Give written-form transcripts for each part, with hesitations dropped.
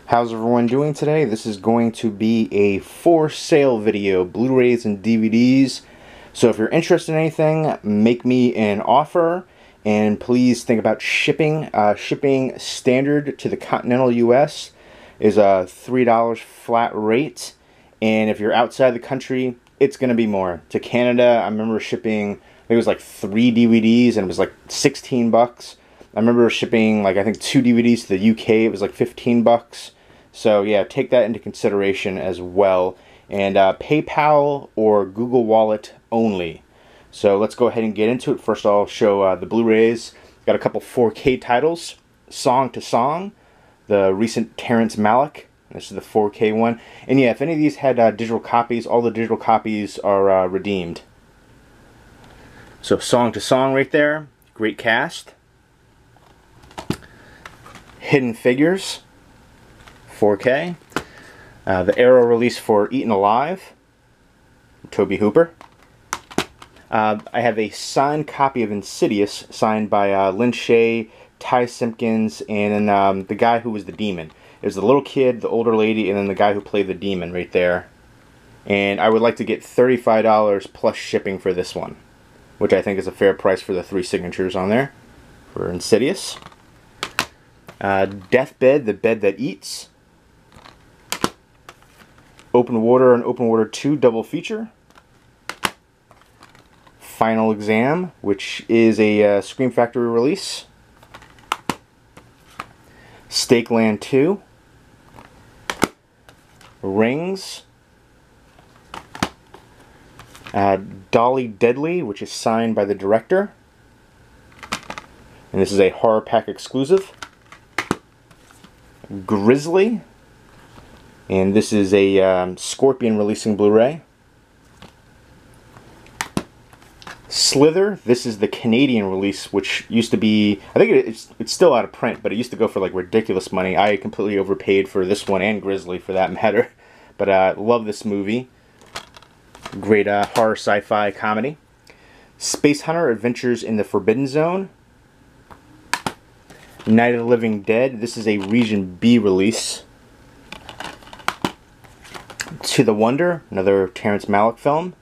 How's everyone doing today? This is going to be a for sale video, Blu-rays and DVDs. So if you're interested in anything, make me an offer, and please think about shipping. Shipping standard to the continental US is a $3 flat rate, and if you're outside the country, it's going to be more. To Canada, I remember shipping, I think it was like 3 DVDs, and it was like 16 bucks. I remember shipping like I think 2 DVDs to the UK, it was like 15 bucks. So yeah, take that into consideration as well. And PayPal or Google Wallet only. So let's go ahead and get into it. First I'll show the Blu-rays. Got a couple 4K titles. Song to Song, the recent Terrence Malick. This is the 4K one. And yeah, if any of these had digital copies, all the digital copies are redeemed. So Song to Song right there. Great cast. Hidden Figures, 4K. The Arrow release for Eaten Alive, Tobe Hooper. I have a signed copy of Insidious, signed by Lin Shaye, Ty Simpkins, and then the guy who was the demon. It was the little kid, the older lady, and then the guy who played the demon right there. And I would like to get $35 plus shipping for this one, which I think is a fair price for the 3 signatures on there for Insidious. Deathbed, The Bed That Eats. Open Water and Open Water 2 double feature. Final Exam, which is a Scream Factory release. Stakeland 2. Rings. Dolly Deadly, which is signed by the director. And this is a Horror Pack exclusive. Grizzly, and this is a Scorpion releasing Blu-ray. Slither, this is the Canadian release, which used to be, I think it's still out of print, but it used to go for like ridiculous money. I completely overpaid for this one, and Grizzly for that matter. But I love this movie. Great horror sci-fi comedy. Space Hunter, Adventures in the Forbidden Zone. Night of the Living Dead, this is a Region B release. To the Wonder, another Terrence Malick film.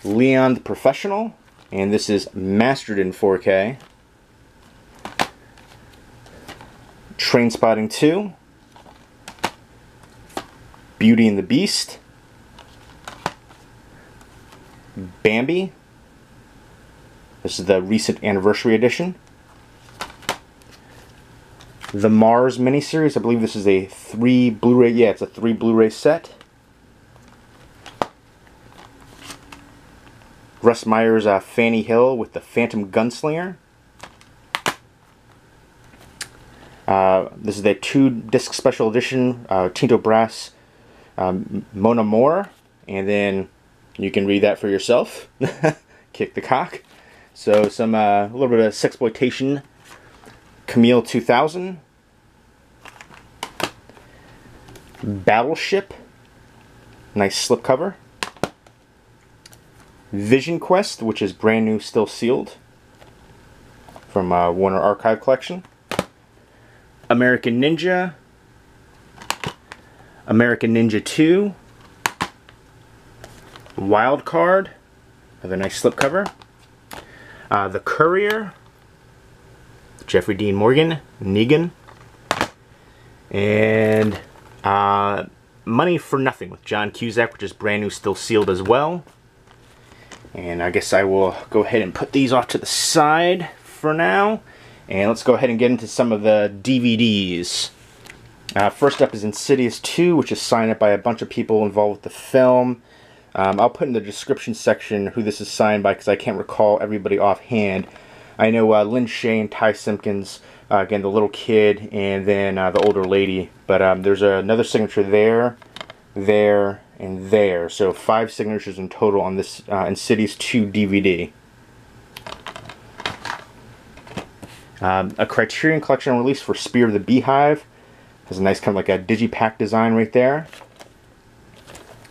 Leon the Professional, and this is mastered in 4K. Trainspotting 2. Beauty and the Beast. Bambi, this is the recent anniversary edition. The Mars miniseries, I believe this is a 3 Blu-ray, yeah, it's a 3 Blu-ray set. Russ Meyer's Fanny Hill with the Phantom Gunslinger. This is the 2-disc special edition, Tinto Brass, Mon Amour, and then you can read that for yourself. Kick the cock. So some a little bit of sexploitation. Camille 2000. Battleship, nice slipcover. Vision Quest, which is brand new, still sealed, from Warner Archive Collection. American Ninja. American Ninja 2. Wild Card, another nice slipcover. The Courier, Jeffrey Dean Morgan, Negan. And Money for Nothing with John Cusack, which is brand new, still sealed as well. And I guess I will go ahead and put these off to the side for now. And let's go ahead and get into some of the DVDs. First up is Insidious 2, which is signed up by a bunch of people involved with the film. I'll put in the description section who this is signed by, because I can't recall everybody offhand. I know Lin Shaye and Ty Simpkins, again the little kid, and then the older lady. But there's another signature there, there, and there. So 5 signatures in total on this Insidious 2 DVD. A Criterion Collection release for Spear of the Beehive. Has a nice kind of like a digipack design right there.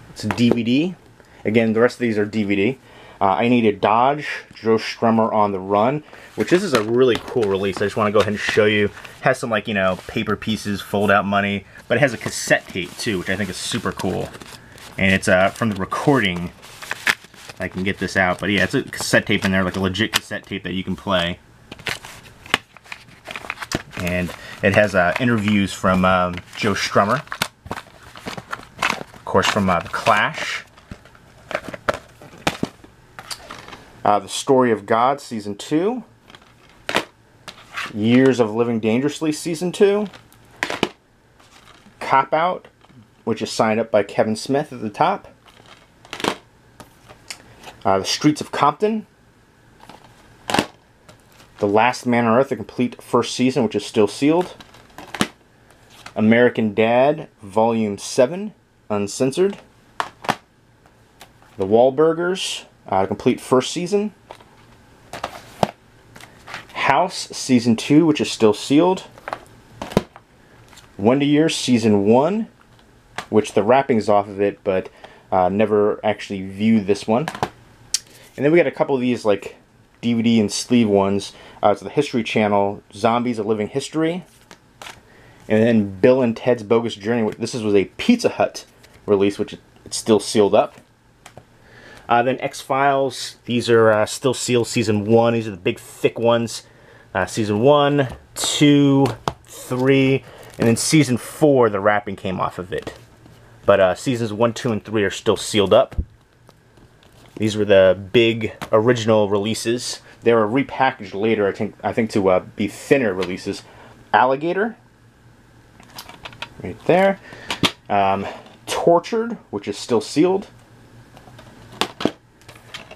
It's a DVD. Again, the rest of these are DVD. I Need a Dodge, Joe Strummer on the Run, which this is a really cool release. I just want to go ahead and show you Has some, like, you know, paper pieces, fold out money, but it has a cassette tape too, which I think is super cool. And it's from the recording. I can get this out, but yeah, it's a cassette tape in there, like a legit cassette tape that you can play. And it has interviews from Joe Strummer, of course, from The Clash. The Story of God, Season 2. Years of Living Dangerously, Season 2. Cop Out, which is signed up by Kevin Smith at the top. The Streets of Compton. The Last Man on Earth, the complete first season, which is still sealed. American Dad, Volume 7, uncensored. The Wahlburgers, complete first season. House, Season 2, which is still sealed. Wonder Years, Season 1, which the wrapping's off of it, but never actually viewed this one. And then we got a couple of these, like, DVD and sleeve ones. It's the History Channel, Zombies: A Living History. And then Bill and Ted's Bogus Journey. This was a Pizza Hut release, which it's still sealed up. Then X-Files. These are still sealed, Season 1. These are the big, thick ones. Season 1, 2, 3, and then Season 4, the wrapping came off of it. But Seasons 1, 2, and 3 are still sealed up. These were the big original releases. They were repackaged later, I think to be thinner releases. Alligator, right there. Tortured, which is still sealed.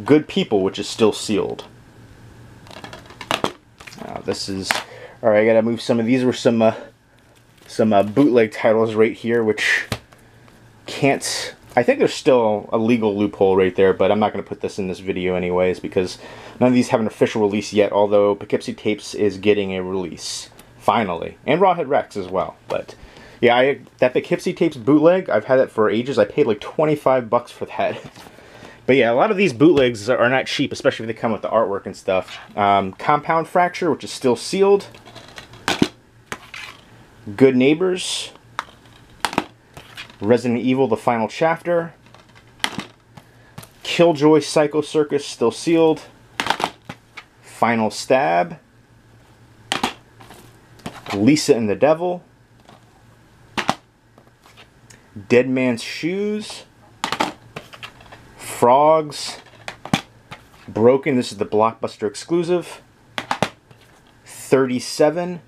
Good People, which is still sealed. This is... Alright, I gotta move some of these. Were some bootleg titles right here, which can't... I think there's still a legal loophole right there, but I'm not going to put this in this video anyways, because none of these have an official release yet, although Poughkeepsie Tapes is getting a release. Finally. And Rawhead Rex as well. But yeah, that Poughkeepsie Tapes bootleg, I've had that for ages. I paid like 25 bucks for that. But yeah, a lot of these bootlegs are not cheap, especially if they come with the artwork and stuff. Compound Fracture, which is still sealed. Good Neighbors. Resident Evil: The Final Chapter. Killjoy Psycho Circus, still sealed. Final Stab. Lisa and the Devil. Dead Man's Shoes. Frogs. Broken, this is the Blockbuster exclusive. 37.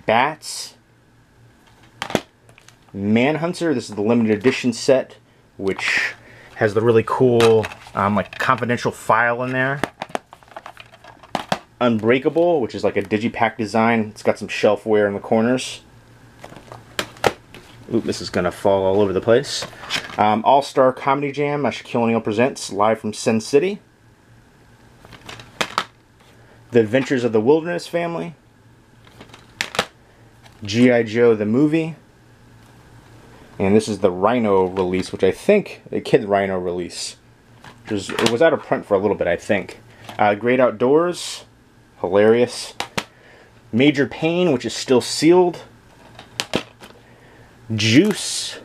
Bats. Manhunter, this is the limited edition set, which has the really cool, like, confidential file in there. Unbreakable, which is like a digipack design. It's got some shelfware in the corners. Oop, this is going to fall all over the place. All-Star Comedy Jam, Shaquille O'Neal Presents, live from Sin City. The Adventures of the Wilderness Family. G.I. Joe the Movie. And this is the Rhino release, which I think, the Kid Rhino release. It was out of print for a little bit, I think. Great Outdoors, hilarious. Major Pain, which is still sealed. Juice.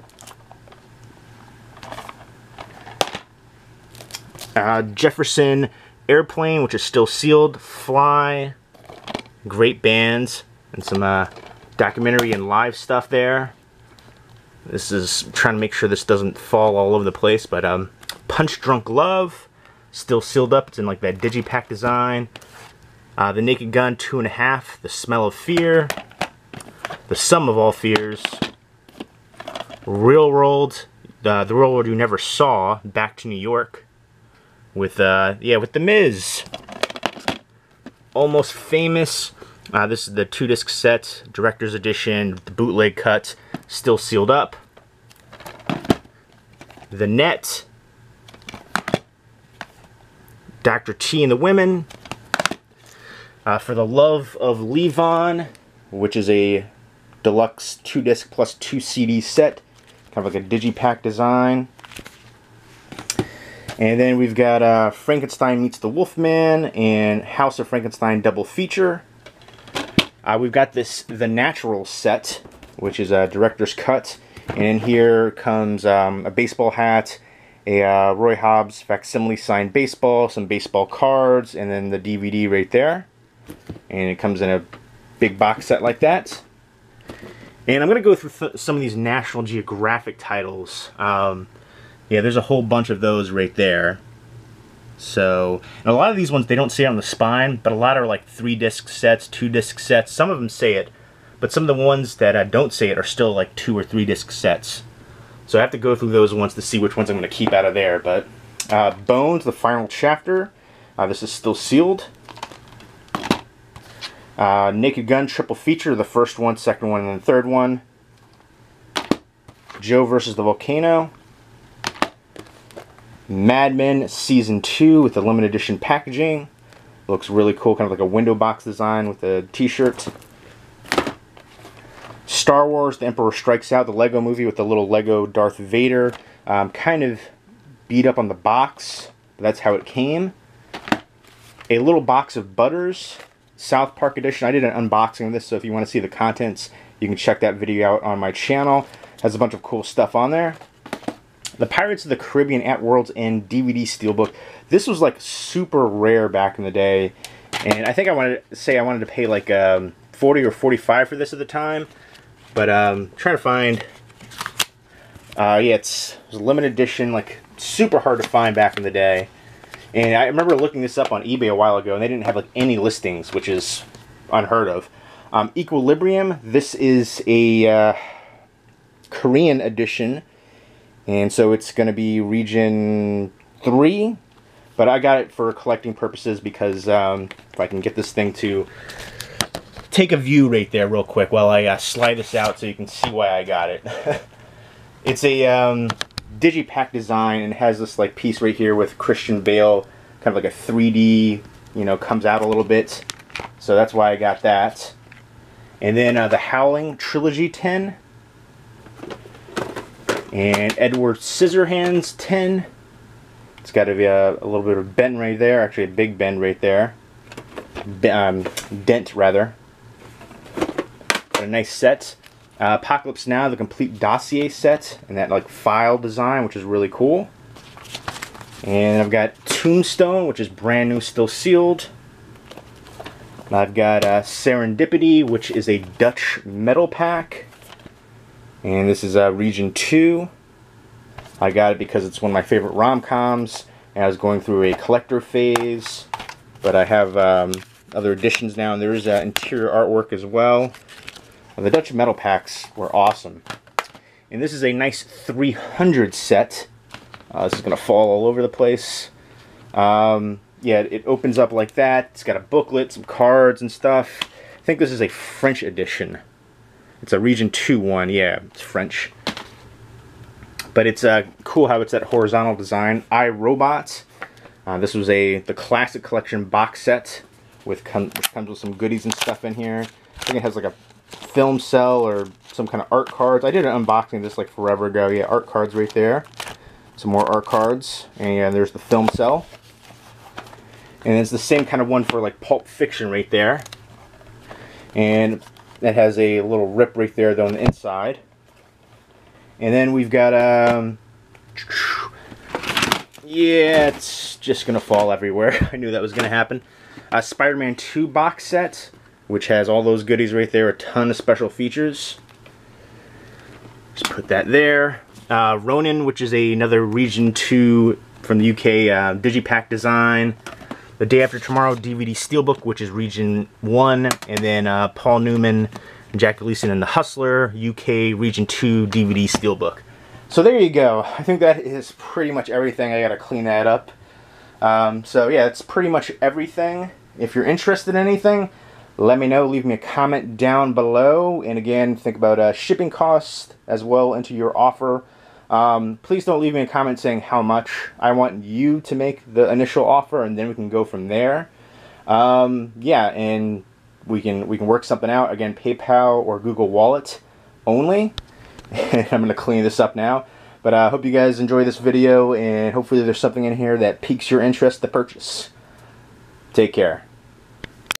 Jefferson Airplane, which is still sealed. Fly. Great bands. And some documentary and live stuff there. This is trying to make sure this doesn't fall all over the place, but Punch Drunk Love, still sealed up. It's in like that digipack design. The Naked Gun 2.5, The Smell of Fear, The Sum of All Fears, Real World, the Real World You Never Saw, Back to New York, with with The Miz. Almost Famous. This is the 2-disc set, Director's Edition, the bootleg cut, still sealed up. The Net. Dr. T and the Women. For the Love of Levon, which is a deluxe 2-disc plus 2 CD set. Kind of like a digipack design. And then we've got Frankenstein Meets the Wolfman and House of Frankenstein double feature. We've got the Natural set, which is a director's cut. And in here comes a baseball hat, a Roy Hobbs facsimile signed baseball, some baseball cards, and then the DVD right there. And it comes in a big box set like that. And I'm going to go through some of these National Geographic titles. Yeah, there's a whole bunch of those right there. So, and a lot of these ones, they don't say it on the spine, but a lot are like 3-disc sets, 2-disc sets. Some of them say it, but some of the ones that don't say it are still like 2 or 3-disc sets. So I have to go through those ones to see which ones I'm going to keep out of there. But Bones, the final chapter. This is still sealed. Naked Gun triple feature, the first one, second one, and then the third one. Joe versus the Volcano. Mad Men Season 2 with the limited edition packaging. Looks really cool, kind of like a window box design with a t-shirt. Star Wars, The Emperor Strikes Out, the Lego movie with the little Lego Darth Vader. Kind of beat up on the box, but that's how it came. A little box of Butters, South Park edition. I did an unboxing of this, so if you want to see the contents, you can check that video out on my channel. Has a bunch of cool stuff on there. The Pirates of the Caribbean at World's End DVD Steelbook. This was like super rare back in the day, and I think I wanted to pay like 40 or 45 for this at the time, but trying to find. Yeah, it was a limited edition, like super hard to find back in the day. And I remember looking this up on eBay a while ago, and they didn't have like any listings, which is unheard of. Equilibrium. This is a Korean edition. And so it's going to be region 3, but I got it for collecting purposes because if I can get this thing to take a view right there real quick while I slide this out so you can see why I got it. It's a digipack design and has this like piece right here with Christian Bale, kind of like a 3D, you know, comes out a little bit. So that's why I got that. And then the Howling Trilogy 10. And Edward Scissorhands 10. It's got to be a little bit of bend right there. Actually, a big bend right there. Dent, rather. Got a nice set. Apocalypse Now, the complete dossier set. And that like file design, which is really cool. And I've got Tombstone, which is brand new, still sealed. I've got Serendipity, which is a Dutch metal pack. And this is Region 2. I got it because it's one of my favorite rom-coms, and I was going through a collector phase. But I have other editions now, and there is interior artwork as well. The Dutch metal packs were awesome. And this is a nice 300 set. This is going to fall all over the place. Yeah, it opens up like that. It's got a booklet, some cards and stuff. I think this is a French edition. It's a Region 2 one, yeah, it's French. But it's cool how it's that horizontal design. iRobot. This was the Classic Collection box set, which comes with some goodies and stuff in here. I think it has like a film cell or some kind of art cards. I did an unboxing of this like forever ago. Yeah, art cards right there. Some more art cards. And there's the film cell. And it's the same kind of one for like Pulp Fiction right there. And that has a little rip right there, though, on the inside. And then we've got, yeah, it's just going to fall everywhere. I knew that was going to happen. Spider-Man 2 box set, which has all those goodies right there, a ton of special features. Just put that there. Ronin, which is another Region 2 from the UK digipack design. The Day After Tomorrow DVD Steelbook, which is Region 1, and then Paul Newman, Jack Gleason, and The Hustler, UK Region 2 DVD Steelbook. So there you go. I think that is pretty much everything. I gotta clean that up. So yeah, that's pretty much everything. If you're interested in anything, let me know. Leave me a comment down below. And again, think about shipping costs as well into your offer. Please don't leave me a comment saying how much. I want you to make the initial offer, and then we can go from there. Yeah, and we can work something out. Again, PayPal or Google Wallet only. I'm going to clean this up now. But I hope you guys enjoy this video, and hopefully there's something in here that piques your interest to purchase. Take care.